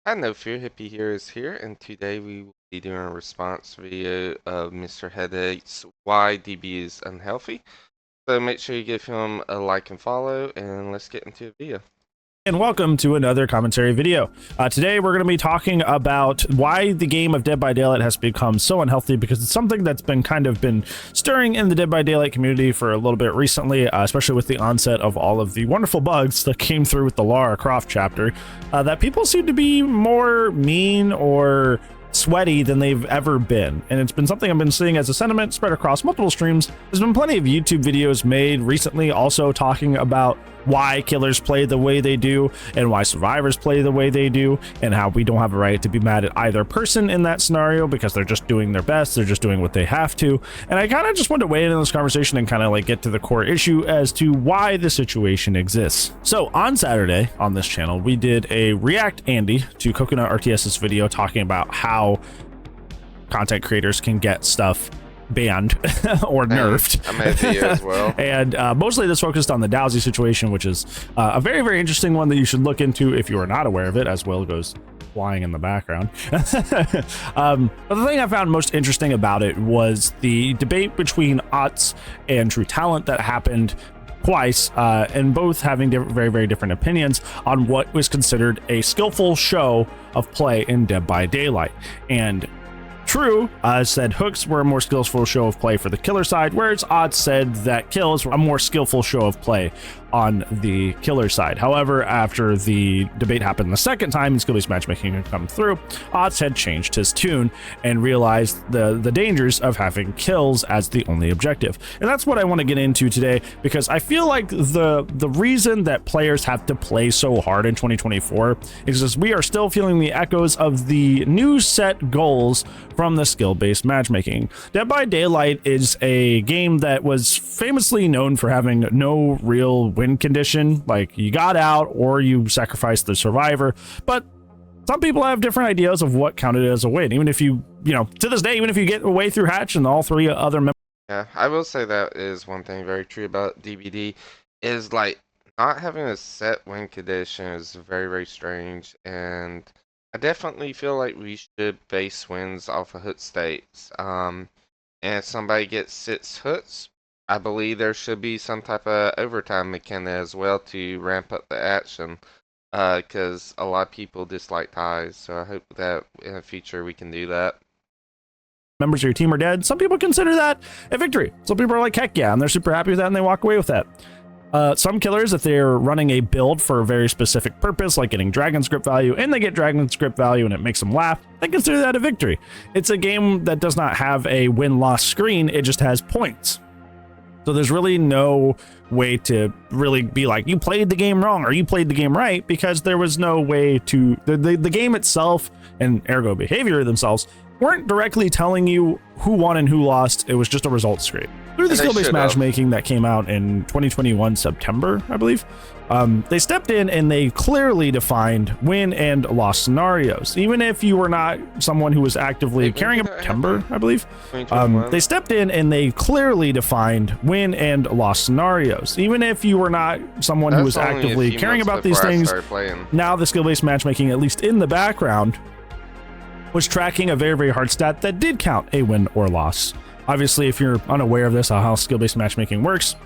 Hi, No Fear Hippie here is here, and today we will be doing a response video of Mr. Headache's Why DB is Unhealthy. So make sure you give him a like and follow, and let's get into the video. And welcome to another commentary video. Today we're going to be talking about why the game of Dead by Daylight has become so unhealthy, because it's something that's been been stirring in the Dead by Daylight community for a little bit recently, especially with the onset of all of the wonderful bugs that came through with the Lara Croft chapter, that people seem to be more mean or sweaty than they've ever been, and it's been something I've been seeing as a sentiment spread across multiple streams. There's been plenty of YouTube videos made recently also talking about why killers play the way they do and why survivors play the way they do, and how we don't have a right to be mad at either person in that scenario because they're just doing their best, they're just doing what they have to. And I kind of just want to weigh in on this conversation and kind of like get to the core issue as to why the situation exists. So on Saturday on this channel, we did a React Andy to Coconut RTS's video talking about how content creators can get stuff banned or nerfed. I made a video as well. And mostly this focused on the Dowsy situation, which is a very, very interesting one that you should look into if you are not aware of it, as Will goes flying in the background. But the thing I found most interesting about it was the debate between Otts and True Talent that happened twice, and both having very, very different opinions on what was considered a skillful show of play in Dead by Daylight. And True said hooks were a more skillful show of play for the killer side, whereas Otts said that kills were a more skillful show of play on the killer side. However, after the debate happened the second time and skill-based matchmaking had come through, Otts had changed his tune and realized the dangers of having kills as the only objective. And that's what I want to get into today, because I feel like the reason that players have to play so hard in 2024 is because we are still feeling the echoes of the new set goals from the skill-based matchmaking. Dead by Daylight is a game that was famously known for having no real win condition, like you got out or you sacrificed the survivor. But some people have different ideas of what counted as a win, even if you know, to this day, even if you get away through Hatch and all three other members. Yeah, I will say that is one thing very true about DBD, is like not having a set win condition is very, very strange, and I definitely feel like we should base wins off of hook states. And if somebody gets 6 hooks, I believe there should be some type of overtime mechanic as well to ramp up the action, because a lot of people dislike ties, so I hope that in the future we can do that. Members of your team are dead. Some people consider that a victory. Some people are like, heck yeah, and they're super happy with that and they walk away with that. Some killers, if they're running a build for a very specific purpose, like getting dragon script value, and they get dragon script value and it makes them laugh, they consider that a victory. It's a game that does not have a win-loss screen, it just has points. So there's really no way to really be like, you played the game wrong or you played the game right, because there was no way to, the game itself and ergo behavior themselves weren't directly telling you who won and who lost. It was just a results screen. Through the skill-based matchmaking that came out in 2021 September, I believe, they stepped in and they clearly defined win and loss scenarios. Even if you were not someone who was actively carrying about September, I believe, they stepped in and they clearly defined win and loss scenarios. Even if you were not someone who was actively caring about these things, now the skill-based matchmaking, at least in the background, was tracking a very, very hard stat that did count a win or loss. Obviously, if you're unaware of this, how skill-based matchmaking works,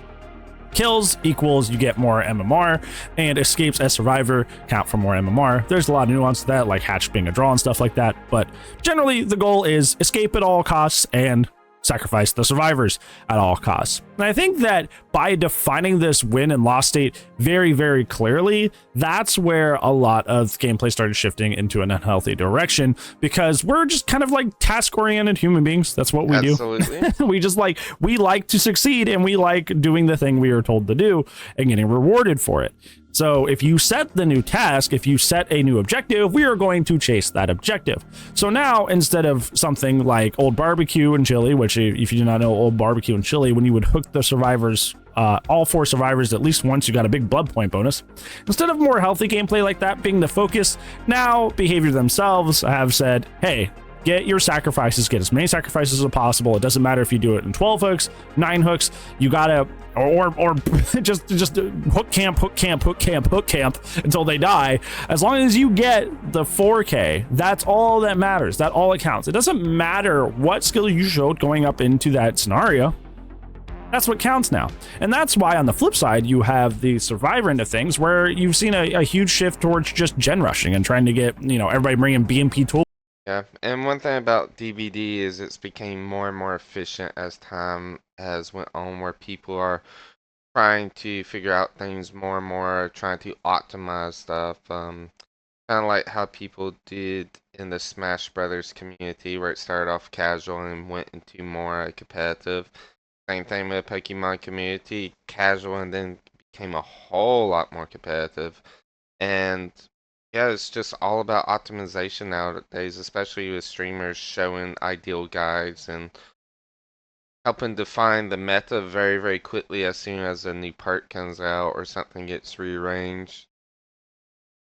kills equals you get more MMR, and escapes as survivor count for more MMR. There's a lot of nuance to that, like Hatch being a draw and stuff like that, but generally the goal is escape at all costs and sacrifice the survivors at all costs. And I think that by defining this win and loss state very, very clearly, that's where a lot of gameplay started shifting into an unhealthy direction, because we're just kind of like task-oriented human beings. That's what we do. We like to succeed, and we like doing the thing we are told to do and getting rewarded for it. So if you set the new task, if you set a new objective, we are going to chase that objective. So now, instead of something like Old Barbecue and Chili, which if you do not know Old Barbecue and Chili, when you would hook the survivors, all 4 survivors at least once, you got a big blood point bonus. Instead of more healthy gameplay like that being the focus, now Behavior themselves have said, hey, get your sacrifices, get as many sacrifices as possible. It doesn't matter if you do it in 12 hooks, 9 hooks, you gotta, or just hook camp, hook camp, hook camp, hook camp until they die. As long as you get the 4K, that's all that matters. That all accounts. It doesn't matter what skill you showed going up into that scenario. That's what counts now. And that's why on the flip side, you have the survivor end of things where you've seen a huge shift towards just gen rushing and trying to get, everybody bringing BMP tools. Yeah, and one thing about DBD is it's became more and more efficient as time has went on, where people are trying to figure out things more and more, trying to optimize stuff. Kind of like how people did in the Smash Brothers community, where it started off casual and went into more competitive. Same thing with the Pokemon community, casual and then became a whole lot more competitive. And yeah, it's just all about optimization nowadays, especially with streamers showing ideal guides and helping define the meta very, very quickly as soon as a new part comes out or something gets rearranged.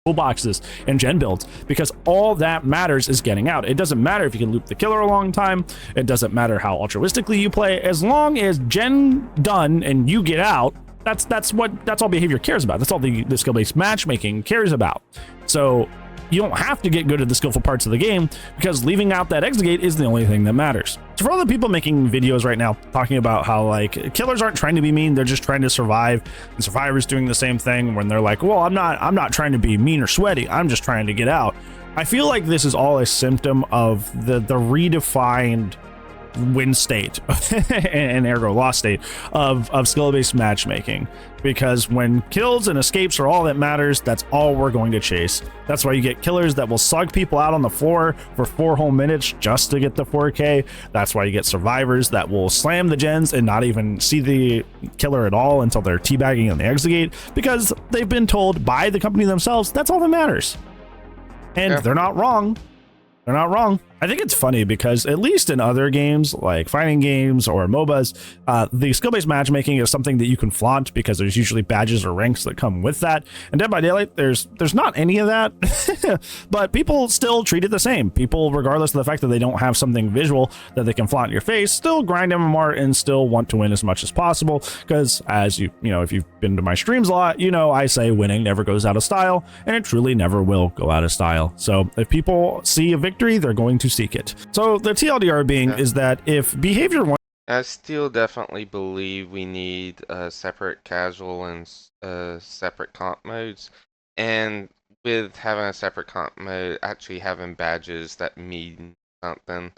Toolboxes and gen builds, because all that matters is getting out. It doesn't matter if you can loop the killer a long time. It doesn't matter how altruistically you play. As long as gen done and you get out, that's all behavior cares about. That's all the skill-based matchmaking cares about. So you don't have to get good at the skillful parts of the game, because leaving out that exit gate is the only thing that matters. So for all the people making videos right now talking about how like killers aren't trying to be mean, they're just trying to survive, and survivors doing the same thing when they're like, well, I'm not trying to be mean or sweaty, I'm just trying to get out. I feel like this is all a symptom of the redefined win state and ergo loss state of skill-based matchmaking, because when kills and escapes are all that matters, that's all we're going to chase. That's why you get killers that will slug people out on the floor for 4 whole minutes just to get the 4K. That's why you get survivors that will slam the gens and not even see the killer at all until they're teabagging on the exit gate, because they've been told by the company themselves that's all that matters. And they're not wrong. They're not wrong. I think it's funny because at least in other games like fighting games or MOBAs, the skill-based matchmaking is something that you can flaunt because there's usually badges or ranks that come with that. And Dead by Daylight, there's not any of that, but people still treat it the same. People, regardless of the fact that they don't have something visual that they can flaunt in your face, still grind MMR and still want to win as much as possible. Because as you know, if you've been to my streams a lot, I say winning never goes out of style, and it truly never will go out of style. So if people see a victory, they're going to seek it. So the TLDR being is that if behavior one, I still definitely believe we need separate casual and separate comp modes, and with having a separate comp mode, actually having badges that mean something,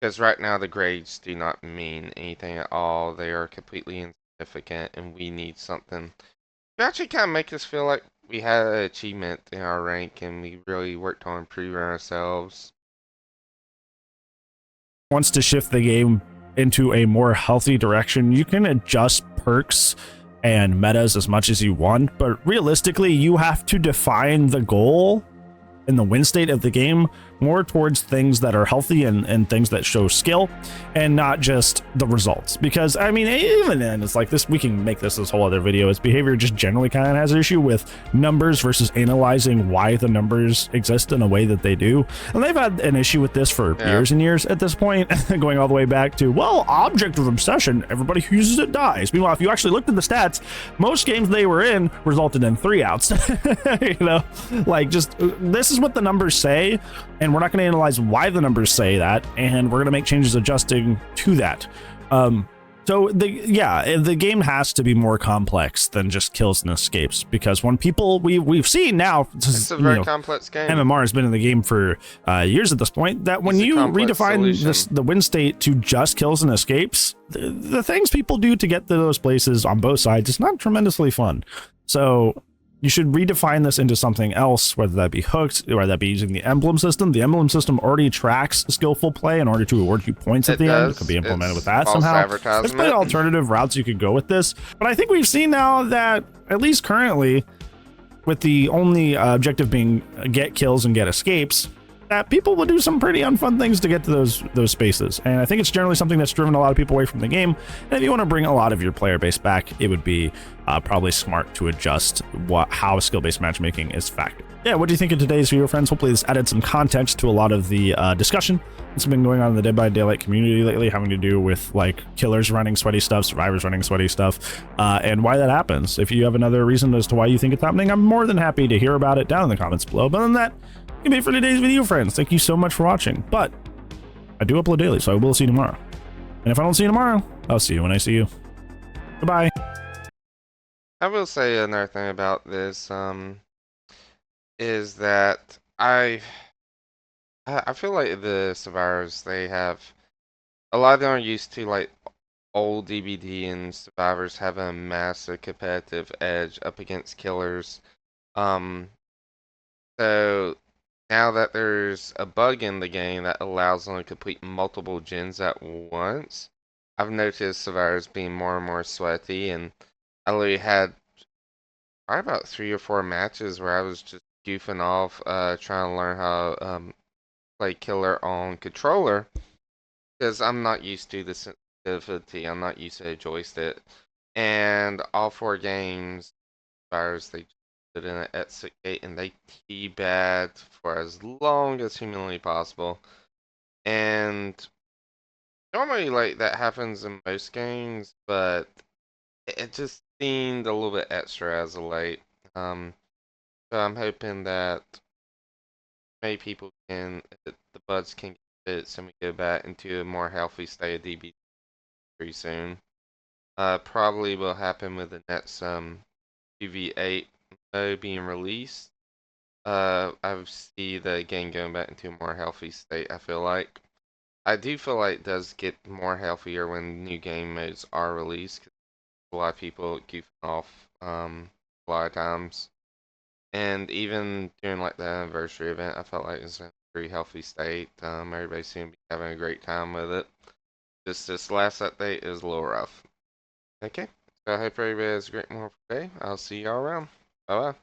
because right now the grades do not mean anything at all. They are completely insignificant, and we need something to actually kind of make us feel like we had an achievement in our rank and we really worked on improving ourselves. Wants to shift the game into a more healthy direction, you can adjust perks and metas as much as you want, but realistically you have to define the goal in the win state of the game more towards things that are healthy and things that show skill, and not just the results. Because I mean, even then, it's like this, we can make this whole other video, is behavior just generally kind of has an issue with numbers versus analyzing why the numbers exist in a way that they do. And they've had an issue with this for years and years at this point, going all the way back to, well, object of obsession, everybody who uses it dies. Meanwhile, if you actually looked at the stats, most games they were in resulted in 3 outs. Like, just this is what the numbers say, and we're not going to analyze why the numbers say that, and we're going to make changes adjusting to that. So the game has to be more complex than just kills and escapes, because when people we've seen now, it's a very complex game. MMR has been in the game for years at this point, that when you redefine the win state to just kills and escapes, the things people do to get to those places on both sides is not tremendously fun. So you should redefine this into something else, whether that be hooked, or that be using the emblem system. The emblem system already tracks skillful play in order to award you points at the end. It could be implemented with that somehow. There's plenty of alternative routes you could go with this. But I think we've seen now that, at least currently, with the only objective being get kills and get escapes, that people will do some pretty unfun things to get to those spaces. And I think it's generally something that's driven a lot of people away from the game. And if you want to bring a lot of your player base back, it would be probably smart to adjust how skill-based matchmaking is factored. Yeah, what do you think of today's video, friends? Hopefully this added some context to a lot of the discussion that's been going on in the Dead by Daylight community lately, having to do with like killers running sweaty stuff, survivors running sweaty stuff, and why that happens. If you have another reason as to why you think it's happening, I'm more than happy to hear about it down in the comments below. But other than that, that's it for today's video, friends. Thank you so much for watching. But I do upload daily, so I will see you tomorrow. And if I don't see you tomorrow, I'll see you when I see you. Goodbye. I will say another thing about this, is that I feel like the survivors, they have a lot of them are used to like old DBD, and survivors have a massive competitive edge up against killers. Um, so now that there's a bug in the game that allows them to complete multiple gens at once, I've noticed survivors being more and more sweaty, and I literally had probably about 3 or 4 matches where I was just goofing off, trying to learn how play killer on controller, because I'm not used to the sensitivity. I'm not used to a joystick, and all 4 games, virus they put in an exit gate and they teabagged for as long as humanly possible. And normally, like that happens in most games, but it just seemed a little bit extra as of late. Um, so I'm hoping that maybe people can, the buds can get fixed and we go back into a more healthy state of DB pretty soon. Probably will happen with the next UV8 mode being released. I see the game going back into a more healthy state, I feel like. I do feel like it does get more healthier when new game modes are released, 'cause a lot of people goofing off a lot of times. And even during like the anniversary event, I felt like it was in a pretty healthy state. Everybody seemed to be having a great time with it. Just this last update is a little rough. Okay, so I hope everybody has a great morning today. I'll see y'all around. Bye bye.